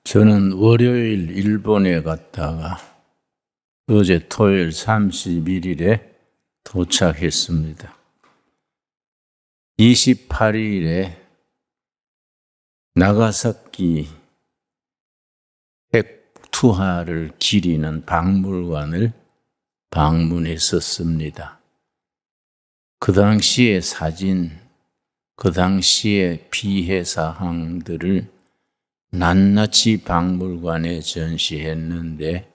저는 월요일 일본에 갔다가 어제 토요일 31일에 도착했습니다. 28일에 나가사키 핵투하를 기리는 박물관을 방문했었습니다. 그 당시의 사진, 그 당시의 피해 사항들을 낱낱이 박물관에 전시했는데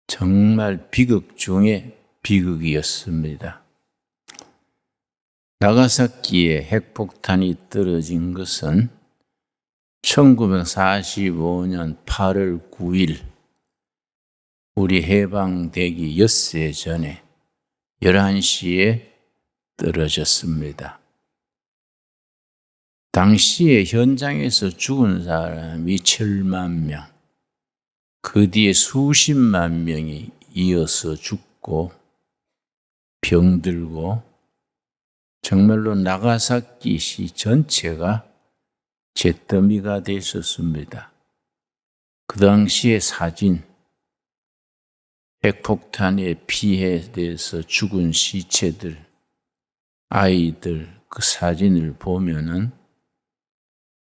정말 비극 중에 비극이었습니다. 나가사키에 핵폭탄이 떨어진 것은 1945년 8월 9일 우리 해방되기 엿새 전에 11시에 떨어졌습니다. 당시에 현장에서 죽은 사람이 7만 명, 그 뒤에 수십만 명이 이어서 죽고 병들고 정말로 나가사키시 전체가 잿더미가 됐었습니다. 그 당시의 사진, 핵폭탄에 피해돼서 죽은 시체들, 아이들 그 사진을 보면은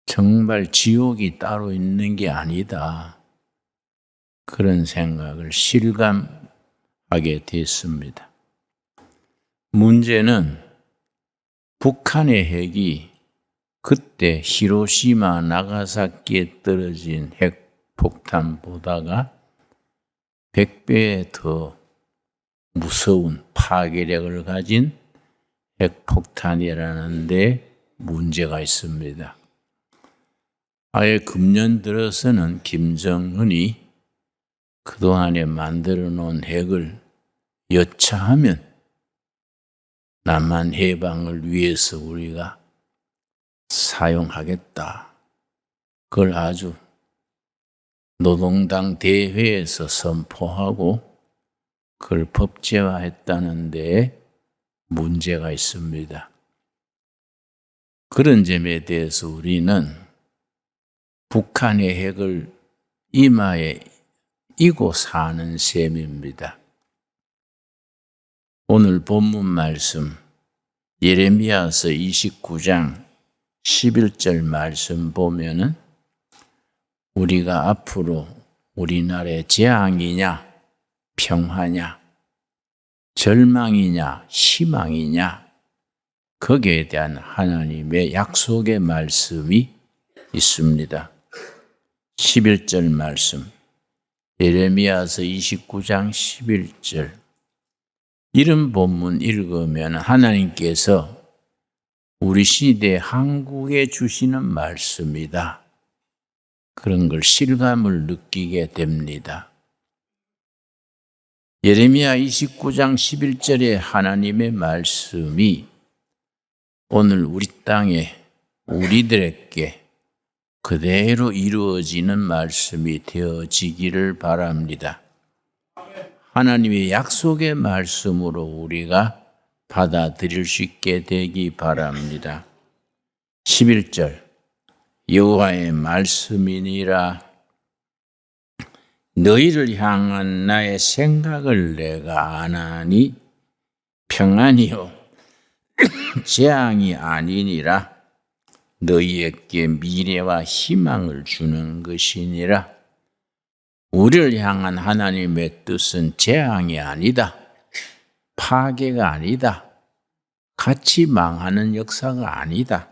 정말 지옥이 따로 있는 게 아니다. 그런 생각을 실감하게 됐습니다. 문제는 북한의 핵이 그때 히로시마, 나가사키에 떨어진 핵폭탄보다가 100배 더 무서운 파괴력을 가진 핵폭탄이라는 데 문제가 있습니다. 아예 금년 들어서는 김정은이 그동안에 만들어 놓은 핵을 여차하면 남한 해방을 위해서 우리가 사용하겠다. 그걸 아주 노동당 대회에서 선포하고 그걸 법제화했다는 데 문제가 있습니다. 그런 점에 대해서 우리는 북한의 핵을 이마에 이고 사는 셈입니다. 오늘 본문 말씀 예레미야서 29장 11절 말씀 보면은 우리가 앞으로 우리나라의 재앙이냐 평화냐 절망이냐 희망이냐 거기에 대한 하나님의 약속의 말씀이 있습니다. 11절 말씀 예레미야서 29장 11절 이런 본문 읽으면 하나님께서 우리 시대 한국에 주시는 말씀이다. 그런 걸 실감을 느끼게 됩니다. 예레미야 29장 11절의 하나님의 말씀이 오늘 우리 땅에 우리들에게 그대로 이루어지는 말씀이 되어지기를 바랍니다. 하나님의 약속의 말씀으로 우리가 받아들일 수 있게 되기 바랍니다. 11절 여호와의 말씀이니라 너희를 향한 나의 생각을 내가 아나니 평안이요 재앙이 아니니라 너희에게 미래와 희망을 주는 것이니라. 우리를 향한 하나님의 뜻은 재앙이 아니다. 파괴가 아니다. 같이 망하는 역사가 아니다.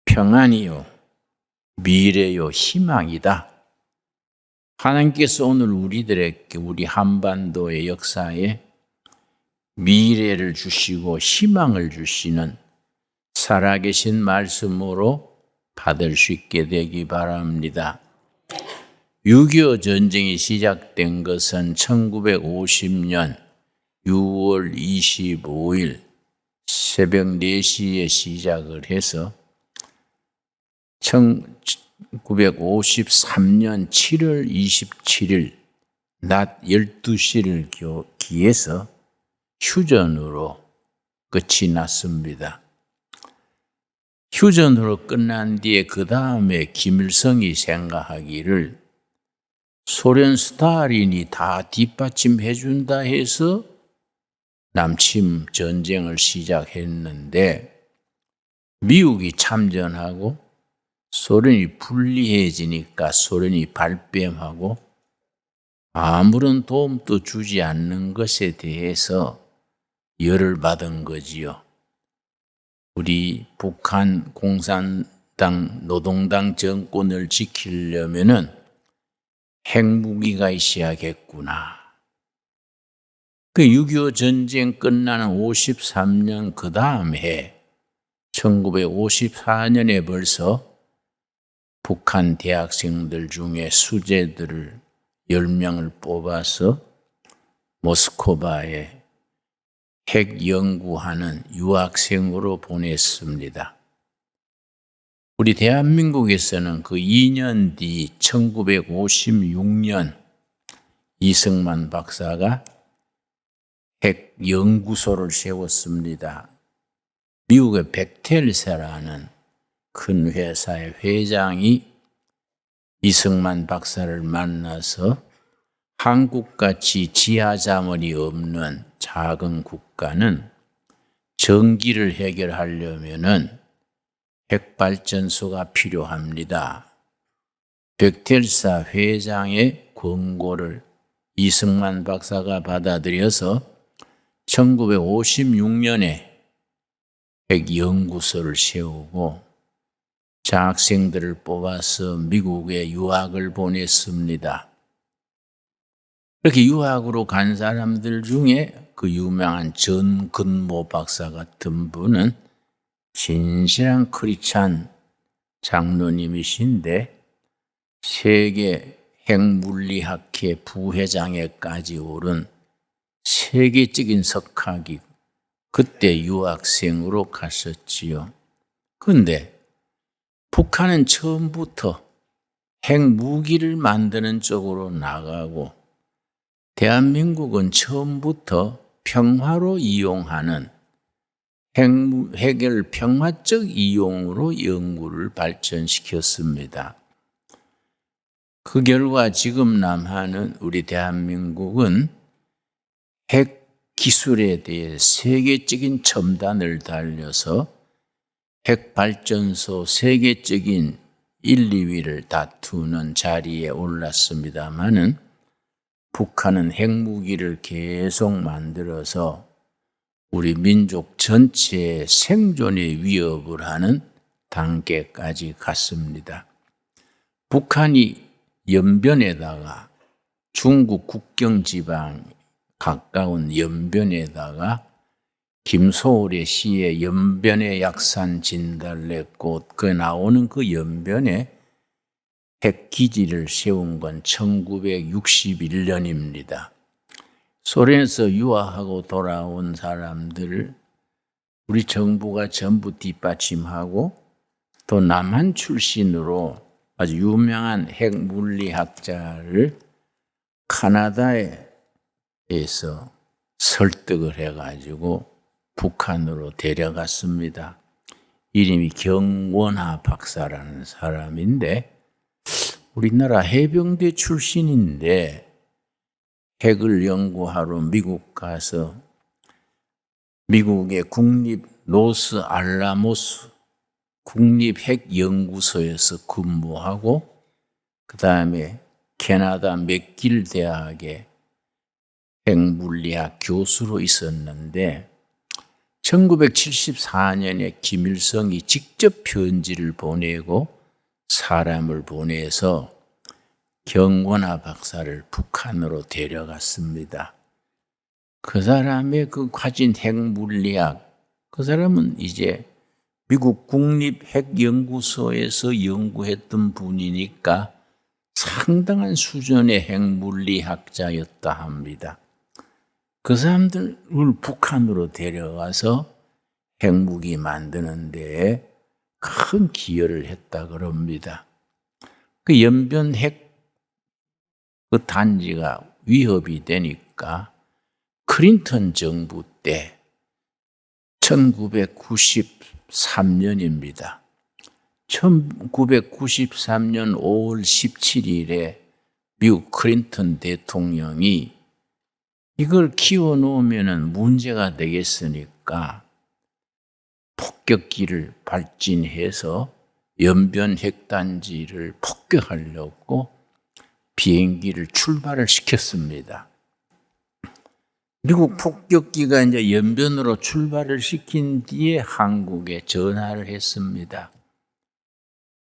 평안이요, 미래요, 희망이다. 하나님께서 오늘 우리들에게 우리 한반도의 역사에 미래를 주시고 희망을 주시는 살아계신 말씀으로 받을 수 있게 되기 바랍니다. 6.25 전쟁이 시작된 것은 1950년 6월 25일 새벽 4시에 시작을 해서 1953년 7월 27일 낮 12시를 기해서 휴전으로 끝이 났습니다. 휴전으로 끝난 뒤에 그 다음에 김일성이 생각하기를 소련 스탈린이 다 뒷받침해 준다 해서 남침 전쟁을 시작했는데 미국이 참전하고 소련이 불리해지니까 소련이 발뺌하고 아무런 도움도 주지 않는 것에 대해서 열을 받은 거지요. 우리 북한 공산당 노동당 정권을 지키려면은 핵무기가 있어야겠구나. 그 6.25 전쟁 끝나는 53년 그 다음 해 1954년에 벌써 북한 대학생들 중에 수재들을 10명을 뽑아서 모스크바에 핵 연구하는 유학생으로 보냈습니다. 우리 대한민국에서는 그 2년 뒤 1956년 이승만 박사가 핵 연구소를 세웠습니다. 미국의 벡텔사라는 큰 회사의 회장이 이승만 박사를 만나서 한국같이 지하자원이 없는 작은 국가는 전기를 해결하려면은 핵발전소가 필요합니다. 벡텔사 회장의 권고를 이승만 박사가 받아들여서 1956년에 핵연구소를 세우고 장학생들을 뽑아서 미국에 유학을 보냈습니다. 이렇게 유학으로 간 사람들 중에 그 유명한 전근모 박사 같은 분은 진실한 크리스찬 장로님이신데 세계 핵물리학회 부회장에까지 오른 세계적인 석학이 그때 유학생으로 갔었지요. 그런데 북한은 처음부터 핵무기를 만드는 쪽으로 나가고 대한민국은 처음부터 평화로 이용하는 핵을 평화적 이용으로 연구를 발전시켰습니다. 그 결과 지금 남한은 우리 대한민국은 핵 기술에 대해 세계적인 첨단을 달려서 핵발전소 세계적인 1, 2위를 다투는 자리에 올랐습니다마는 북한은 핵무기를 계속 만들어서 우리 민족 전체의 생존에 위협을 하는 단계까지 갔습니다. 북한이 연변에다가 중국 국경 지방 가까운 연변에다가 김소월의 시에 연변의 약산 진달래꽃 그 나오는 그 연변에 핵기지를 세운 건 1961년입니다. 소련에서 유학하고 돌아온 사람들을 우리 정부가 전부 뒷받침하고 또 남한 출신으로 아주 유명한 핵물리학자를 카나다에서 설득을 해가지고 북한으로 데려갔습니다. 이름이 경원하 박사라는 사람인데 우리나라 해병대 출신인데 핵을 연구하러 미국 가서 미국의 국립 로스 알라모스 국립핵연구소에서 근무하고 그 다음에 캐나다 맥길 대학의 핵물리학 교수로 있었는데 1974년에 김일성이 직접 편지를 보내고 사람을 보내서 경원하 박사를 북한으로 데려갔습니다. 그 사람의 그 가진 핵물리학, 그 사람은 이제 미국 국립핵연구소에서 연구했던 분이니까 상당한 수준의 핵물리학자였다 합니다. 그 사람들을 북한으로 데려가서 핵무기 만드는 데에 큰 기여를 했다 그럽니다. 그 연변 핵 그 단지가 위협이 되니까 클린턴 정부 때 1993년입니다. 1993년 5월 17일에 미국 클린턴 대통령이 이걸 키워놓으면 문제가 되겠으니까 폭격기를 발진해서 연변 핵단지를 폭격하려고 비행기를 출발을 시켰습니다. 미국 폭격기가 이제 연변으로 출발을 시킨 뒤에 한국에 전화를 했습니다.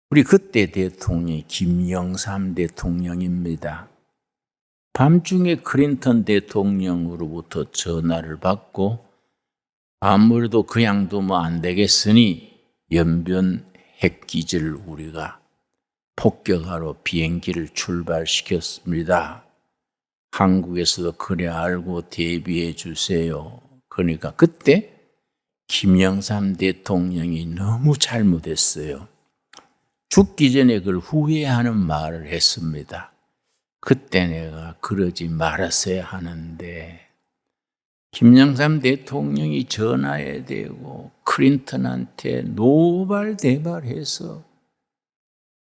우리 그때 대통령이 김영삼 대통령입니다. 밤중에 클린턴 대통령으로부터 전화를 받고 아무래도 그냥 두면 안 되겠으니 연변 핵기지를 우리가 폭격하러 비행기를 출발시켰습니다. 한국에서도 그래 알고 대비해 주세요. 그러니까 그때 김영삼 대통령이 너무 잘못했어요. 죽기 전에 그걸 후회하는 말을 했습니다. 그때 내가 그러지 말았어야 하는데 김영삼 대통령이 전화에 대고 클린턴한테 노발대발해서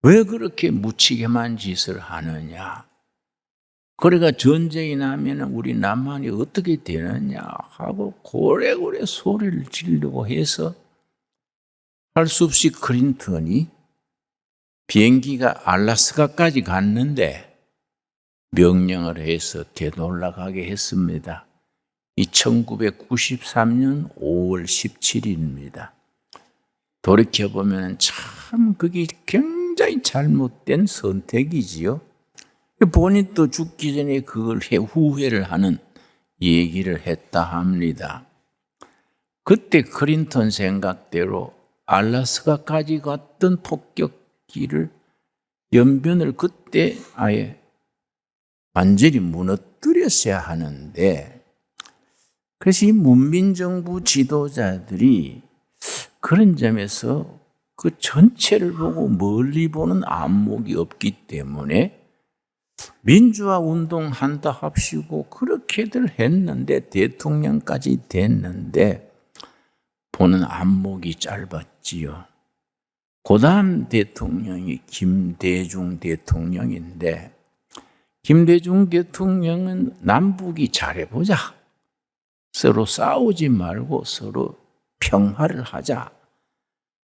왜 그렇게 무책임한 짓을 하느냐. 그러니까 전쟁이 나면 우리 남한이 어떻게 되느냐 하고 고래고래 소리를 지르려고 해서 할 수 없이 클린턴이 비행기가 알래스카까지 갔는데 명령을 해서 되돌아가게 했습니다. 이 1993년 5월 17일입니다. 돌이켜보면 참 그게 굉장히 잘못된 선택이지요. 본인도 죽기 전에 그걸 후회를 하는 얘기를 했다 합니다. 그때 클린턴 생각대로 알래스카까지 갔던 폭격기를 연변을 그때 아예 완전히 무너뜨렸어야 하는데 그래서 이 문민정부 지도자들이 그런 점에서 그 전체를 보고 멀리 보는 안목이 없기 때문에 민주화 운동한다 합시고 그렇게들 했는데 대통령까지 됐는데 보는 안목이 짧았지요. 그 다음 대통령이 김대중 대통령인데 김대중 대통령은 남북이 잘해보자. 서로 싸우지 말고 서로 평화를 하자.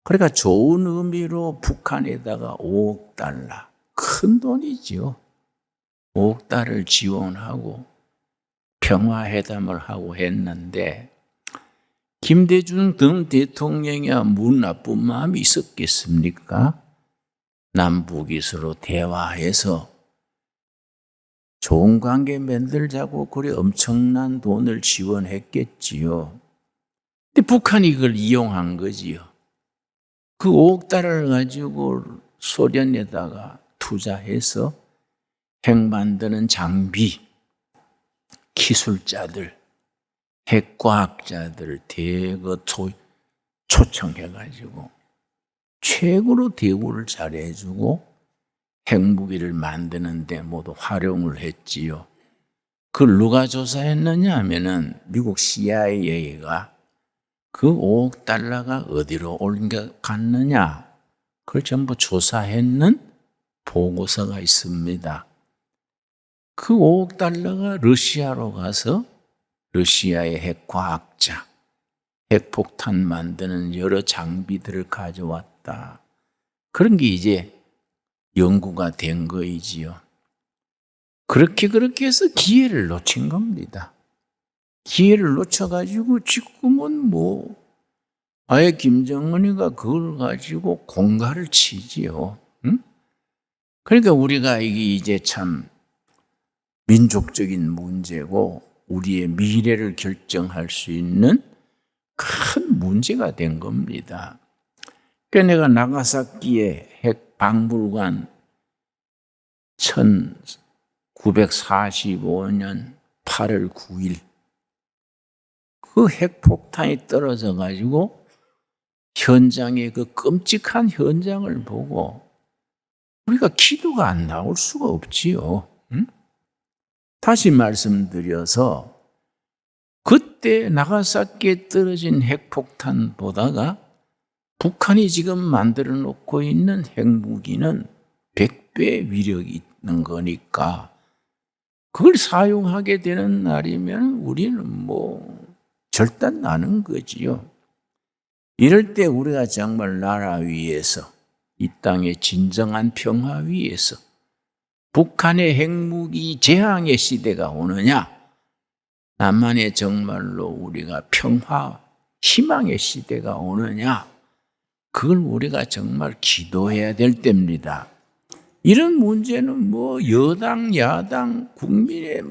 그러니까 좋은 의미로 북한에다가 5억 달러, 큰 돈이지요. 5억 달러를 지원하고 평화회담을 하고 했는데 김대중 등 대통령이야 문 나쁜 마음이 있었겠습니까? 남북이 서로 대화해서 좋은 관계 만들자고 그래 엄청난 돈을 지원했겠지요. 근데 북한이 그걸 이용한 거지요. 그 5억 달러를 가지고 소련에다가 투자해서 핵 만드는 장비, 기술자들, 핵과학자들을 대거 초청해가지고 최고로 대우를 잘해주고 핵무기를 만드는 데 모두 활용을 했지요. 그걸 누가 조사했느냐 하면은 미국 CIA가 그 5억 달러가 어디로 옮겨갔느냐 그걸 전부 조사했는 보고서가 있습니다. 그 5억 달러가 러시아로 가서 러시아의 핵과학자, 핵폭탄 만드는 여러 장비들을 가져왔다. 그런 게 이제 연구가 된 거이지요. 그렇게 해서 기회를 놓친 겁니다. 기회를 놓쳐가지고 지금은 아예 김정은이가 그걸 가지고 공갈을 치지요. 응? 그러니까 우리가 이게 이제 참 민족적인 문제고 우리의 미래를 결정할 수 있는 큰 문제가 된 겁니다. 그러니까 내가 나가사키의 핵박물관 1945년 8월 9일 그 핵폭탄이 떨어져 가지고 현장의 그 끔찍한 현장을 보고 우리가 기도가 안 나올 수가 없지요. 응? 다시 말씀드려서 그때 나가사키에 떨어진 핵폭탄보다가 북한이 지금 만들어 놓고 있는 핵무기는 100배 위력이 있는 거니까 그걸 사용하게 되는 날이면 우리는 절단 나는 거지요. 이럴 때 우리가 정말 나라 위에서, 이 땅의 진정한 평화 위에서 북한의 핵무기 재앙의 시대가 오느냐, 남한에 정말로 우리가 평화, 희망의 시대가 오느냐, 그걸 우리가 정말 기도해야 될 때입니다. 이런 문제는 여당, 야당, 국민의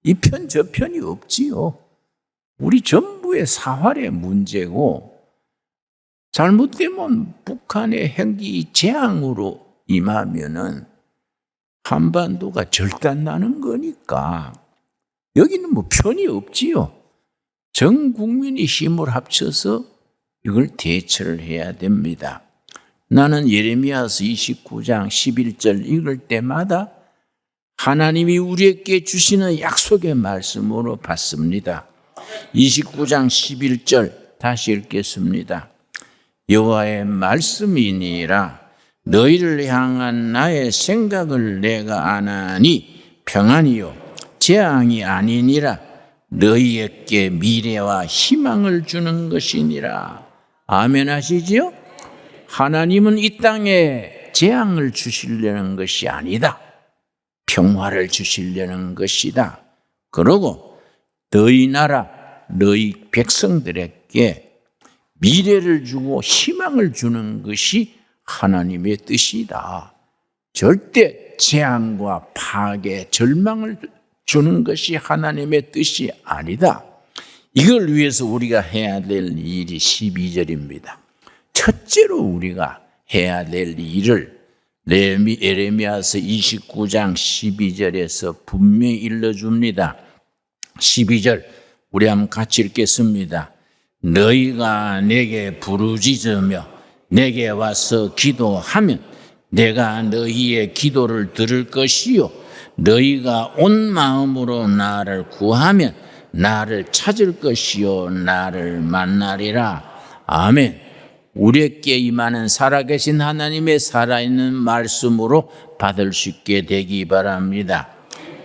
이 편, 저 편이 없지요. 우리 전부의 사활의 문제고, 잘못되면 북한의 핵이 재앙으로 임하면은 한반도가 절단 나는 거니까 여기는 편이 없지요. 전 국민이 힘을 합쳐서 이걸 대처를 해야 됩니다. 나는 예레미야서 29장 11절 읽을 때마다 하나님이 우리에게 주시는 약속의 말씀으로 받습니다. 29장 11절 다시 읽겠습니다. 여호와의 말씀이니라. 너희를 향한 나의 생각을 내가 아나니 평안이요 재앙이 아니니라. 너희에게 미래와 희망을 주는 것이니라. 아멘 하시지요? 하나님은 이 땅에 재앙을 주시려는 것이 아니다. 평화를 주시려는 것이다. 그러고 너희 나라, 너희 백성들에게 미래를 주고 희망을 주는 것이 하나님의 뜻이다. 절대 재앙과 파괴, 절망을 주는 것이 하나님의 뜻이 아니다. 이걸 위해서 우리가 해야 될 일이 12절입니다. 첫째로 우리가 해야 될 일을 예레미야서 29장 12절에서 분명히 일러줍니다. 12절 우리 한번 같이 읽겠습니다. 너희가 내게 부르짖으며 내게 와서 기도하면 내가 너희의 기도를 들을 것이요 너희가 온 마음으로 나를 구하면 나를 찾을 것이요 나를 만나리라. 아멘. 우리에게 임하는 살아계신 하나님의 살아있는 말씀으로 받을 수 있게 되기 바랍니다.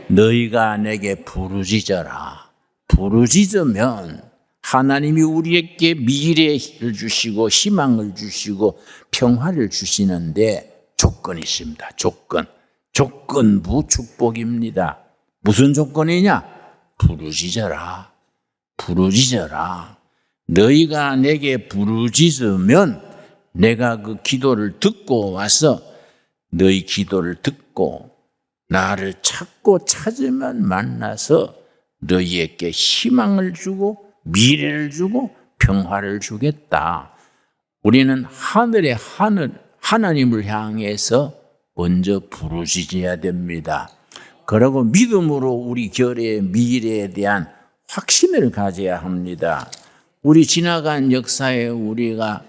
너희가 내게 부르짖어라. 부르짖으면 하나님이 우리에게 미래를 주시고 희망을 주시고 평화를 주시는데 조건이 있습니다. 조건부 축복입니다. 무슨 조건이냐? 부르짖어라. 너희가 내게 부르짖으면 내가 그 기도를 듣고 와서 너희 기도를 듣고 나를 찾으면 만나서 너희에게 희망을 주고 미래를 주고 평화를 주겠다. 우리는 하나님을 향해서 먼저 부르짖어야 됩니다. 그리고 믿음으로 우리 결의 미래에 대한 확신을 가져야 합니다. 우리 지나간 역사에 우리가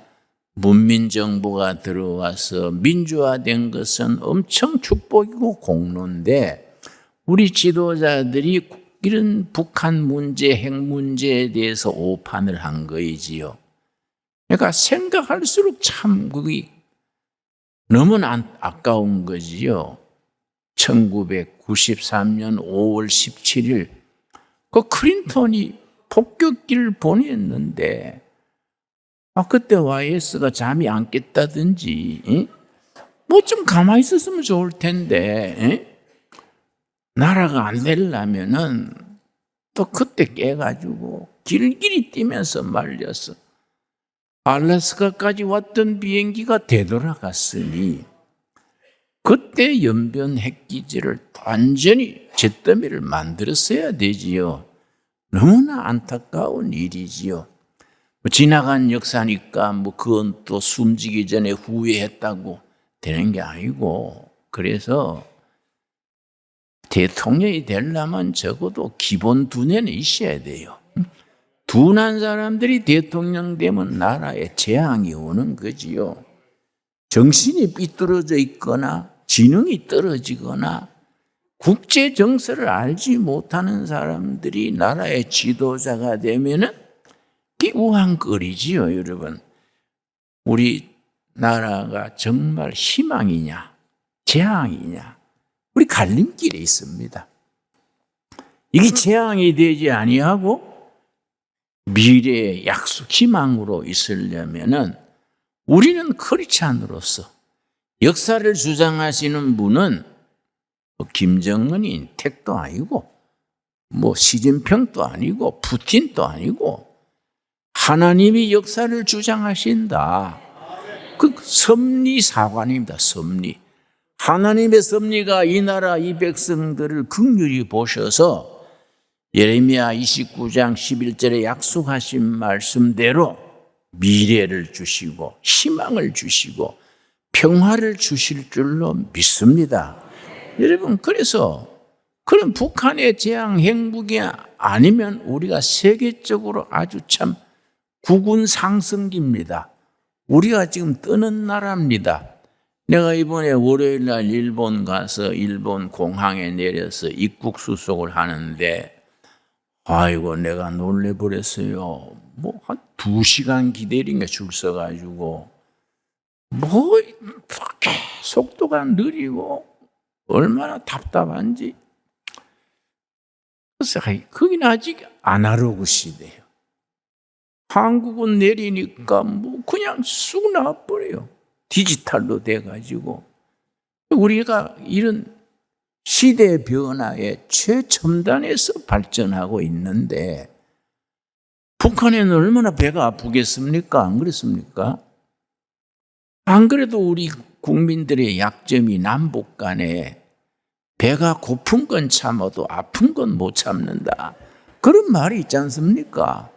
문민정부가 들어와서 민주화된 것은 엄청 축복이고 공로인데 우리 지도자들이 이런 북한 문제, 핵 문제에 대해서 오판을 한 거이지요. 그러니까 생각할수록 참 그게 너무나 아까운 거지요. 1993년 5월 17일 그 클린턴이 폭격기를 보냈는데 그때 YS가 잠이 안 깼다든지 좀 가만히 있었으면 좋을 텐데 나라가 안 되려면은 또 그때 깨가지고 길길이 뛰면서 말려서 알래스카까지 왔던 비행기가 되돌아갔으니 그때 연변 핵기지를 완전히 잿더미를 만들었어야 되지요. 너무나 안타까운 일이지요. 지나간 역사니까 그건 또 숨지기 전에 후회했다고 되는 게 아니고 그래서 대통령이 되려면 적어도 기본 두뇌는 있어야 돼요. 둔한 사람들이 대통령 되면 나라에 재앙이 오는 거지요. 정신이 삐뚤어져 있거나 지능이 떨어지거나 국제 정세를 알지 못하는 사람들이 나라의 지도자가 되면은 우왕거리지요, 여러분. 우리 나라가 정말 희망이냐 재앙이냐 우리 갈림길에 있습니다. 이게 재앙이 되지 아니하고 미래의 약속 희망으로 있으려면은 우리는 크리스찬으로서 역사를 주장하시는 분은 김정은이 택도 아니고 시진핑도 아니고 푸틴도 아니고 하나님이 역사를 주장하신다. 그 섭리사관입니다. 섭리. 하나님의 섭리가 이 나라 이 백성들을 긍휼히 보셔서 예레미야 29장 11절에 약속하신 말씀대로 미래를 주시고 희망을 주시고 평화를 주실 줄로 믿습니다. 여러분, 그래서 그런 북한의 재앙 행복이 아니면 우리가 세계적으로 아주 참 국운 상승기입니다. 우리가 지금 뜨는 나라입니다. 내가 이번에 월요일 날 일본 가서 일본 공항에 내려서 입국 수속을 하는데 아이고 내가 놀래버렸어요. 한 2시간 기다린 게 줄 서가지고 속도가 느리고 얼마나 답답한지. 그래서 거기는 아직 아날로그 시대예요. 한국은 내리니까 그냥 쑥 나와버려요. 디지털로 돼가지고. 우리가 이런 시대 변화의 최첨단에서 발전하고 있는데 북한에는 얼마나 배가 아프겠습니까? 안 그렇습니까? 안 그래도 우리 국민들의 약점이 남북 간에 배가 고픈 건 참아도 아픈 건 못 참는다. 그런 말이 있지 않습니까?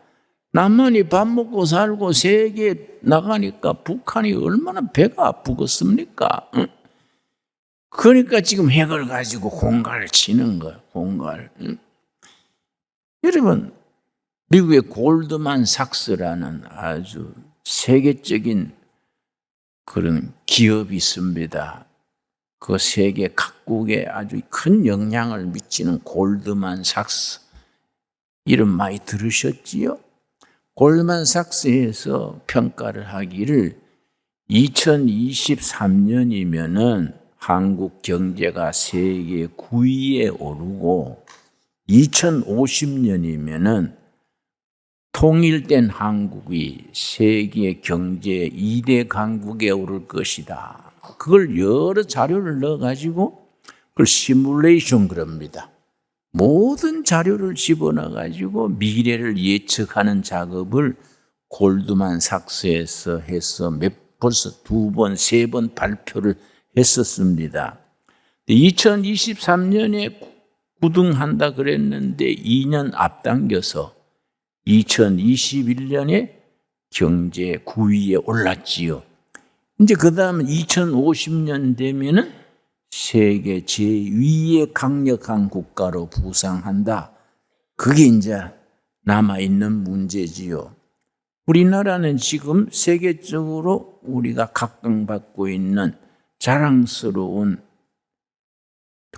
남한이 밥 먹고 살고 세계에 나가니까 북한이 얼마나 배가 아프겠습니까? 응? 그러니까 지금 핵을 가지고 공갈을 치는 거예요. 공갈. 응? 여러분, 미국의 골드만 삭스라는 아주 세계적인 그런 기업이 있습니다. 그 세계 각국에 아주 큰 영향을 미치는 골드만 삭스. 이름 많이 들으셨지요? 골드만 삭스에서 평가를 하기를 2023년이면은 한국 경제가 세계 9위에 오르고 2050년이면은 통일된 한국이 세계 경제 2대 강국에 오를 것이다. 그걸 여러 자료를 넣어가지고 그걸 시뮬레이션 그럽니다. 모든 자료를 집어넣어가지고 미래를 예측하는 작업을 골드만 삭스에서 해서 벌써 2번, 3번 발표를 했었습니다. 2023년에 구등한다 그랬는데 2년 앞당겨서 2021년에 경제 9위에 올랐지요. 이제 그 다음 2050년 되면은 세계 제2의 강력한 국가로 부상한다. 그게 이제 남아있는 문제지요. 우리나라는 지금 세계적으로 우리가 각광받고 있는 자랑스러운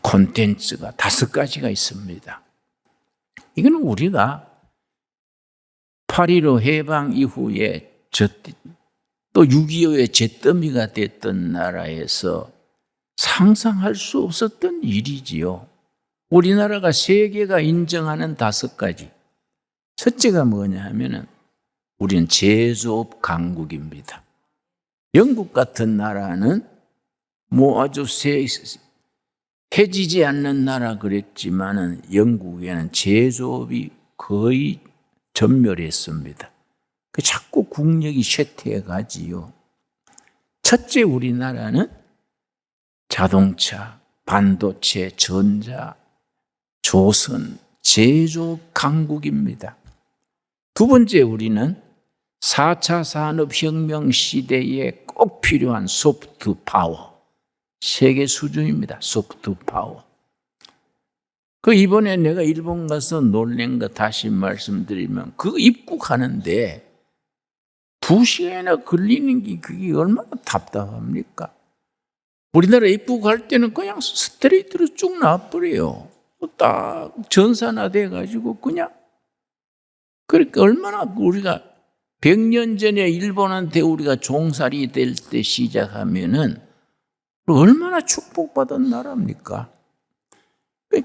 콘텐츠가 5가지가 있습니다. 이건 우리가 8.15 해방 이후에 또 6.25의 잿더미가 됐던 나라에서 상상할 수 없었던 일이지요. 우리나라가 세계가 인정하는 5가지. 첫째가 뭐냐 하면은 우리는 제조업 강국입니다. 영국 같은 나라는 아주 해지지 않는 나라 그랬지만은 영국에는 제조업이 거의 전멸했습니다. 자꾸 국력이 쇠퇴해 가지요. 첫째 우리나라는 자동차, 반도체, 전자, 조선, 제조업 강국입니다. 두 번째 우리는 4차 산업혁명 시대에 꼭 필요한 소프트 파워. 세계 수준입니다. 소프트 파워. 이번에 내가 일본 가서 놀란 거 다시 말씀드리면 입국하는데 2시간이나 걸리는 게 그게 얼마나 답답합니까? 우리나라 입국할 때는 그냥 스트레이트로 쭉 나와버려요. 딱 전산화돼 가지고 그냥. 그러니까 얼마나 우리가 100년 전에 일본한테 우리가 종살이 될 때 시작하면은 얼마나 축복받은 나라입니까?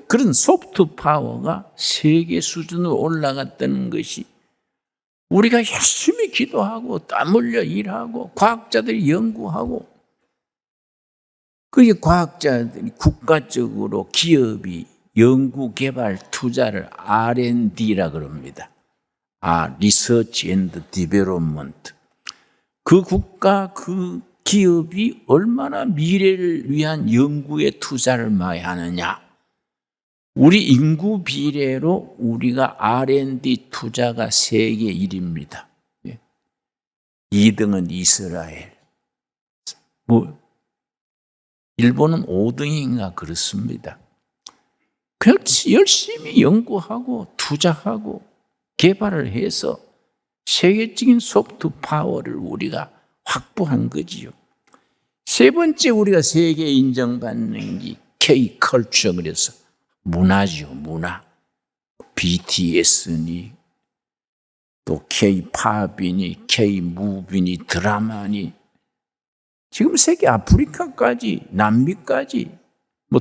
그런 소프트 파워가 세계 수준으로 올라갔다는 것이 우리가 열심히 기도하고 땀 흘려 일하고 과학자들이 연구하고 그게 과학자들이 국가적으로 기업이 연구 개발 투자를 R&D라 그럽니다. 리서치 앤드 디벨롭먼트. 그 국가 그 기업이 얼마나 미래를 위한 연구에 투자를 많이 하느냐. 우리 인구 비례로 우리가 R&D 투자가 세계 1위입니다. 2등은 이스라엘. 일본은 5등인가 그렇습니다. 그냥 열심히 연구하고 투자하고 개발을 해서 세계적인 소프트 파워를 우리가 확보한 거지요. 세 번째 우리가 세계에 인정받는 게 K-컬처 그래서 문화죠. 문화. BTS니 또 K-팝이니 K-무비니 드라마니 지금 세계 아프리카까지 남미까지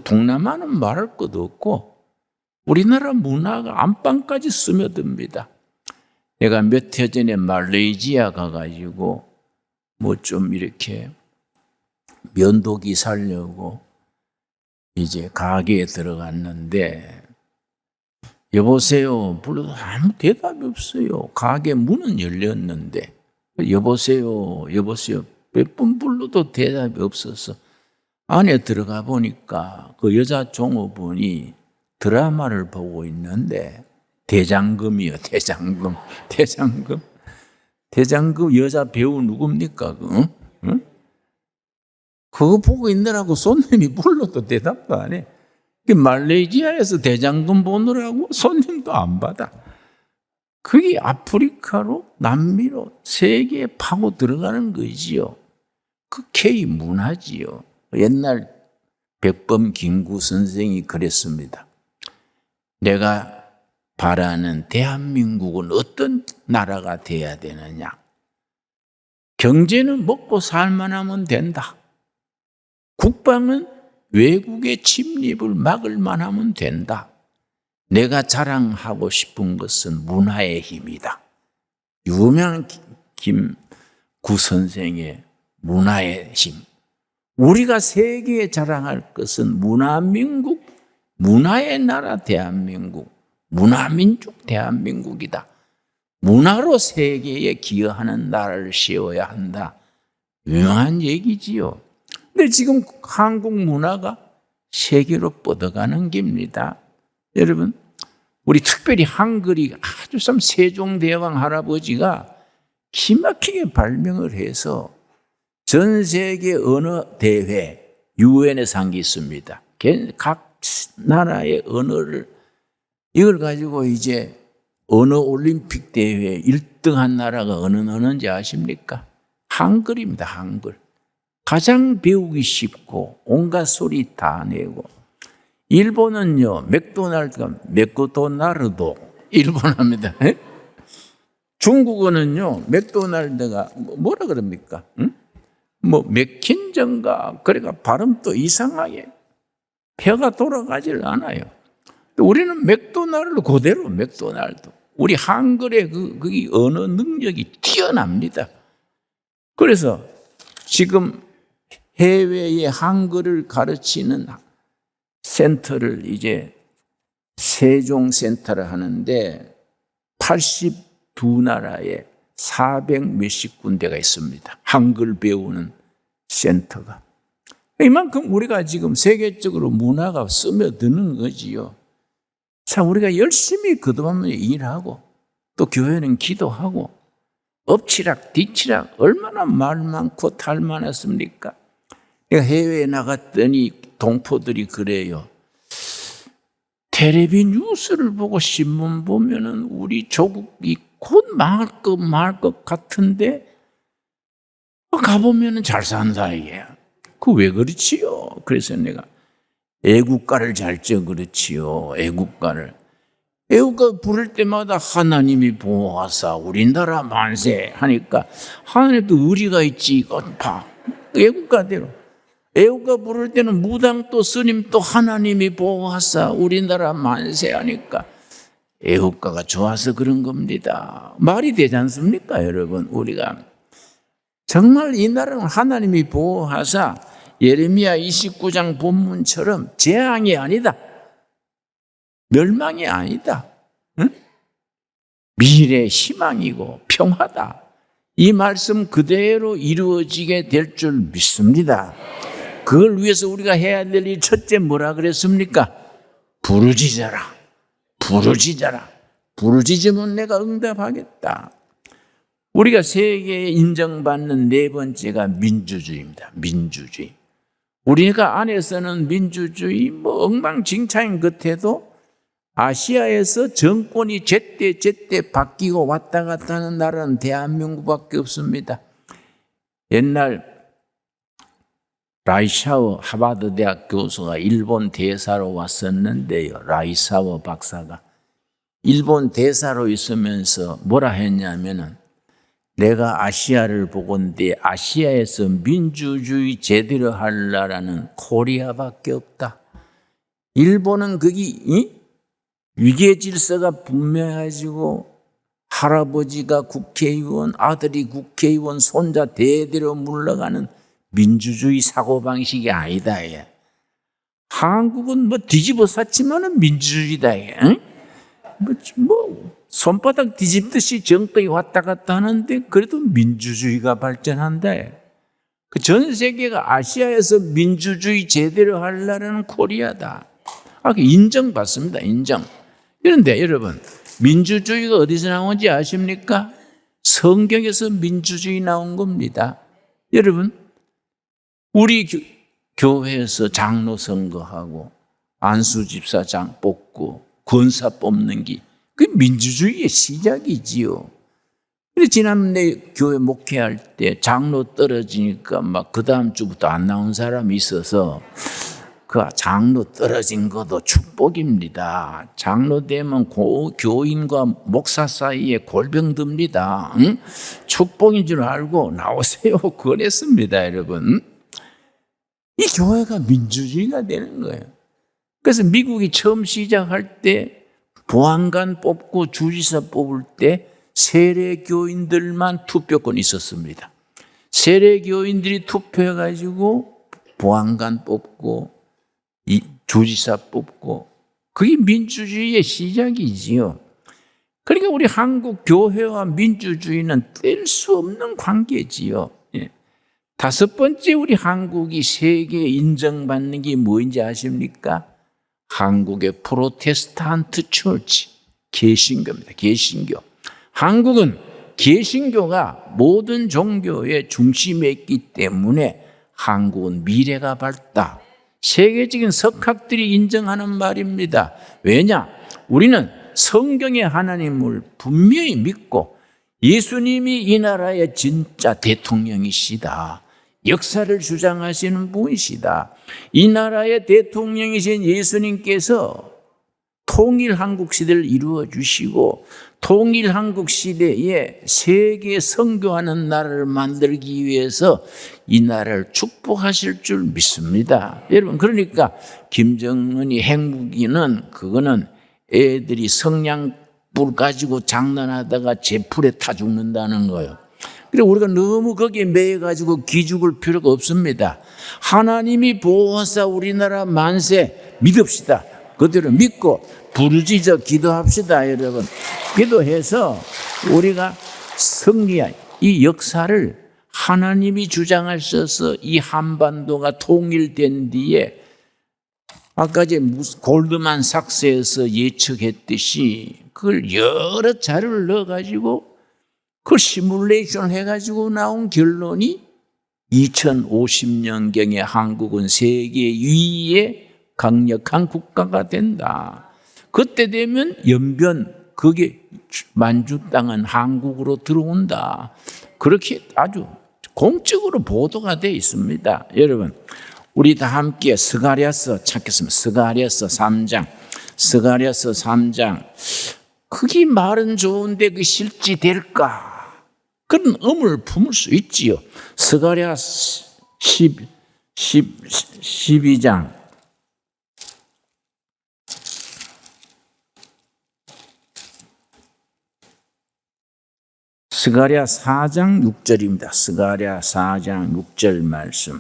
동남아는 말할 것도 없고 우리나라 문화가 안방까지 스며듭니다. 내가 몇 해 전에 말레이시아 가가지고 좀 이렇게 면도기 사려고 이제 가게에 들어갔는데 여보세요 불러도 아무 대답이 없어요. 가게 문은 열렸는데 여보세요 몇 번 불러도 대답이 없어서 안에 들어가 보니까 그 여자 종업원이 드라마를 보고 있는데 대장금이요. 대장금 여자 배우 누굽니까? 그거 보고 있느라고 손님이 불러도 대답도 안 해. 말레이시아에서 대장금 보느라고 손님도 안 받아. 그게 아프리카로 남미로 세계에 파고 들어가는 거지요. 그 K 문화지요. 옛날 백범 김구 선생이 그랬습니다. 내가 바라는 대한민국은 어떤 나라가 돼야 되느냐. 경제는 먹고 살만 하면 된다. 국방은 외국의 침입을 막을만 하면 된다. 내가 자랑하고 싶은 것은 문화의 힘이다. 유명한 김구 선생의 문화의 힘. 우리가 세계에 자랑할 것은 문화민국, 문화의 나라 대한민국, 문화민족 대한민국이다. 문화로 세계에 기여하는 나라를 세워야 한다. 유명한 얘기지요. 근데 지금 한국 문화가 세계로 뻗어가는 겁니다. 여러분, 우리 특별히 한글이 아주 참 세종대왕 할아버지가 기막히게 발명을 해서 전 세계 언어 대회 유엔에 산 게 있습니다. 각 나라의 언어를 이걸 가지고 이제 언어 올림픽 대회 1등한 나라가 어느 언어인지 아십니까? 한글입니다. 한글. 가장 배우기 쉽고 온갖 소리 다 내고. 일본은요, 맥도날드가 맥도나르도 일본어입니다. 중국어는요, 맥도날드가 뭐라 그럽니까? 맥킨전가. 그러니까 발음도 이상하게 폐가 돌아가질 않아요. 우리는 맥도날드 그대로 맥도날드. 우리 한글의 그 언어 능력이 뛰어납니다. 그래서 지금 해외의 한글을 가르치는 센터를 이제 세종센터를 하는데 82나라에 400 몇십 군데가 있습니다. 한글 배우는 센터가. 이만큼 우리가 지금 세계적으로 문화가 스며드는 거지요. 자, 우리가 열심히 그동안 일하고 또 교회는 기도하고 엎치락 뒤치락 얼마나 말 많고 탈 많았습니까? 내가 해외에 나갔더니 동포들이 그래요. 텔레비 뉴스를 보고 신문 보면은 우리 조국이 곧 망할 것 같은데 가보면은 잘 산다 이게. 그 왜 그렇지요? 그래서 내가 애국가를 잘 써 그렇지요. 애국가를. 애국가 부를 때마다 하나님이 보호하사 우리나라 만세 하니까 하나님도 의리가 있지. 이거 봐. 애국가대로. 애국가 부를 때는 무당 또 스님 또 하나님이 보호하사 우리나라 만세 하니까 애국가가 좋아서 그런 겁니다. 말이 되지 않습니까, 여러분? 우리가 정말 이 나라는 하나님이 보호하사 예레미야 29장 본문처럼 재앙이 아니다. 멸망이 아니다. 응? 미래의 희망이고 평화다. 이 말씀 그대로 이루어지게 될 줄 믿습니다. 그걸 위해서 우리가 해야 될 일 첫째 뭐라 그랬습니까? 부르짖어라. 부르짖어라. 부르짖으면 내가 응답하겠다. 우리가 세계에 인정받는 네 번째가 민주주의입니다. 민주주의. 우리가 안에서는 민주주의 엉망진창인 끝에도 아시아에서 정권이 제때 바뀌고 왔다 갔다 하는 나라는 대한민국밖에 없습니다. 옛날 라이샤워 하버드 대학 교수가 일본 대사로 왔었는데요. 라이샤워 박사가 일본 대사로 있으면서 뭐라 했냐면은 내가 아시아를 보건대 아시아에서 민주주의 제대로 할 나라는 코리아밖에 없다. 일본은 거기 위계 질서가 분명해가지고 할아버지가 국회의원, 아들이 국회의원, 손자 대대로 물러가는 민주주의 사고방식이 아니다. 한국은 뒤집어 쌌지만은 민주주의다. 손바닥 뒤집듯이 정권이 왔다 갔다 하는데 그래도 민주주의가 발전한다. 전 세계가 아시아에서 민주주의 제대로 할 나라는 코리아다. 인정받습니다. 인정. 그런데 여러분, 민주주의가 어디서 나온지 아십니까? 성경에서 민주주의 나온 겁니다. 여러분, 우리 교회에서 장로 선거하고 안수집사장 뽑고 권사 뽑는 게 그게 민주주의의 시작이지요. 근데 지난번에 교회 목회할 때 장로 떨어지니까 막 그 다음 주부터 안 나온 사람이 있어서 그 장로 떨어진 것도 축복입니다. 장로 되면 교인과 목사 사이에 골병 듭니다. 응? 축복인 줄 알고 나오세요. 그랬습니다, 여러분. 이 교회가 민주주의가 되는 거예요. 그래서 미국이 처음 시작할 때 보안관 뽑고 주지사 뽑을 때 세례 교인들만 투표권이 있었습니다. 세례 교인들이 투표해가지고 보안관 뽑고 주지사 뽑고 그게 민주주의의 시작이지요. 그러니까 우리 한국 교회와 민주주의는 뗄 수 없는 관계지요. 다섯 번째 우리 한국이 세계에 인정받는 게 뭐인지 아십니까? 한국의 프로테스탄트 처치, 개신교입니다. 개신교. 한국은 개신교가 모든 종교의 중심에 있기 때문에 한국은 미래가 밝다. 세계적인 석학들이 인정하는 말입니다. 왜냐? 우리는 성경의 하나님을 분명히 믿고 예수님이 이 나라의 진짜 대통령이시다. 역사를 주장하시는 분이시다. 이 나라의 대통령이신 예수님께서 통일 한국 시대를 이루어 주시고 통일 한국 시대에 세계 선교하는 나라를 만들기 위해서 이 나라를 축복하실 줄 믿습니다. 여러분, 그러니까 김정은이 핵무기는 그거는 애들이 성냥불 가지고 장난하다가 제풀에 타 죽는다는 거예요. 그래서 우리가 너무 거기에 매여가지고 기죽을 필요가 없습니다. 하나님이 보호하사 우리나라 만세 믿읍시다. 그대로 믿고 부르짖어 기도합시다, 여러분. 기도해서 우리가 승리한 이 역사를 하나님이 주장하셔서 이 한반도가 통일된 뒤에 아까 이제 골드만 삭스에서 예측했듯이 그걸 여러 자료를 넣어가지고 그걸 시뮬레이션을 해가지고 나온 결론이 2050년경에 한국은 세계 위의 강력한 국가가 된다. 그때 되면 연변 그게 만주 땅은 한국으로 들어온다. 그렇게 아주 공적으로 보도가 되어 있습니다. 여러분, 우리 다 함께 스가랴서 찾겠습니다. 스가랴서 3장. 스가랴서 3장. 그게 말은 좋은데 그 실지 될까? 그런 의문을 품을 수 있지요. 스가랴 12장. 스가랴 4장 6절입니다. 스가랴 4장 6절 말씀.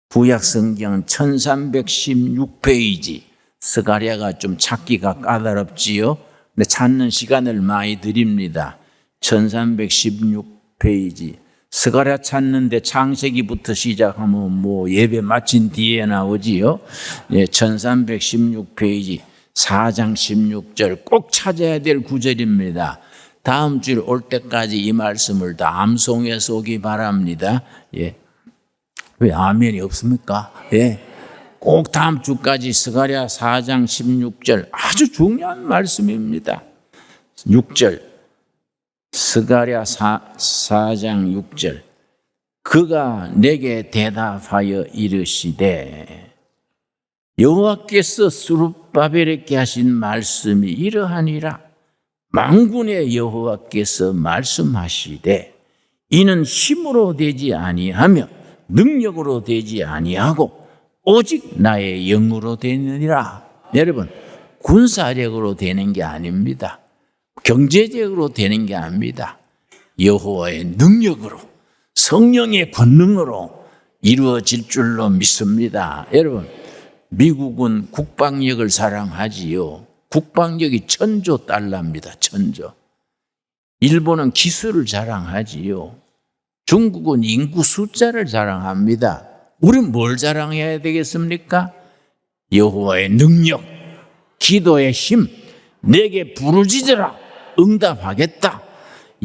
구약 성경 1316페이지. 스가랴가 좀 찾기가 까다롭지요. 근데 찾는 시간을 많이 드립니다. 1316페이지. 스가랴 찾는데 창세기부터 시작하면 뭐 예배 마친 뒤에 나오지요. 예, 1316페이지 4장 16절 꼭 찾아야 될 구절입니다. 다음 주일 올 때까지 이 말씀을 다 암송해서 오기 바랍니다. 예. 왜 아멘이 없습니까? 예. 꼭 다음 주까지 스가랴 4장 16절 아주 중요한 말씀입니다. 6절 스가랴 4장 6절 그가 내게 대답하여 이르시되 여호와께서 스룹바벨에게 하신 말씀이 이러하니라. 만군의 여호와께서 말씀하시되 이는 힘으로 되지 아니하며 능력으로 되지 아니하고 오직 나의 영으로 되느니라. 여러분, 군사력으로 되는 게 아닙니다. 경제적으로 되는 게 아닙니다. 여호와의 능력으로, 성령의 권능으로 이루어질 줄로 믿습니다. 여러분, 미국은 국방력을 사랑하지요. 국방력이 1,000조 달러입니다. 1,000조. 일본은 기술을 자랑하지요. 중국은 인구 숫자를 자랑합니다. 우리는 뭘 자랑해야 되겠습니까? 여호와의 능력, 기도의 힘, 내게 부르짖으라 응답하겠다.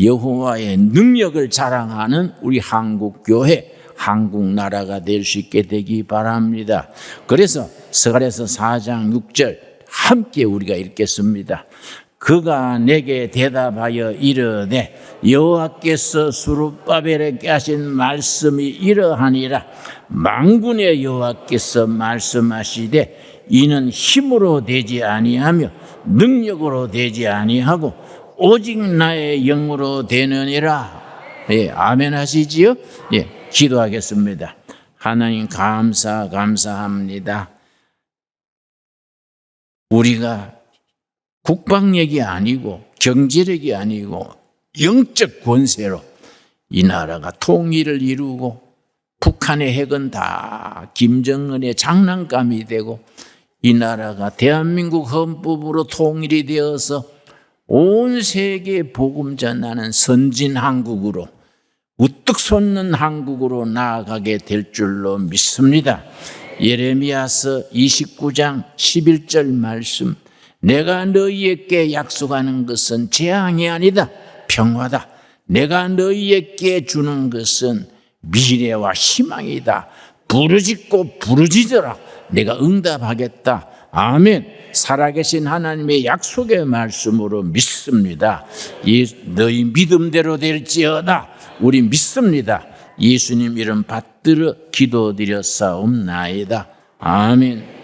여호와의 능력을 자랑하는 우리 한국교회, 한국나라가 될 수 있게 되기 바랍니다. 그래서 스가랴서 4장 6절 함께 우리가 읽겠습니다. 그가 내게 대답하여 이르되 여호와께서 스룹바벨에게 하신 말씀이 이러하니라. 만군의 여호와께서 말씀하시되 이는 힘으로 되지 아니하며 능력으로 되지 아니하고 오직 나의 영으로 되느니라. 예, 아멘 하시지요? 예, 기도하겠습니다. 하나님 감사합니다. 우리가 국방력이 아니고 경제력이 아니고 영적 권세로 이 나라가 통일을 이루고 북한의 핵은 다 김정은의 장난감이 되고 이 나라가 대한민국 헌법으로 통일이 되어서 온 세계에 복음 전하는 선진 한국으로 우뚝 솟는 한국으로 나아가게 될 줄로 믿습니다. 예레미야서 29장 11절 말씀. 내가 너희에게 약속하는 것은 재앙이 아니다. 평화다. 내가 너희에게 주는 것은 미래와 희망이다. 부르짖고 부르짖어라. 내가 응답하겠다. 아멘. 살아계신 하나님의 약속의 말씀으로 믿습니다. 너희 믿음대로 될지어다. 우리 믿습니다. 예수님 이름 받들어 기도드렸사옵나이다. 아멘.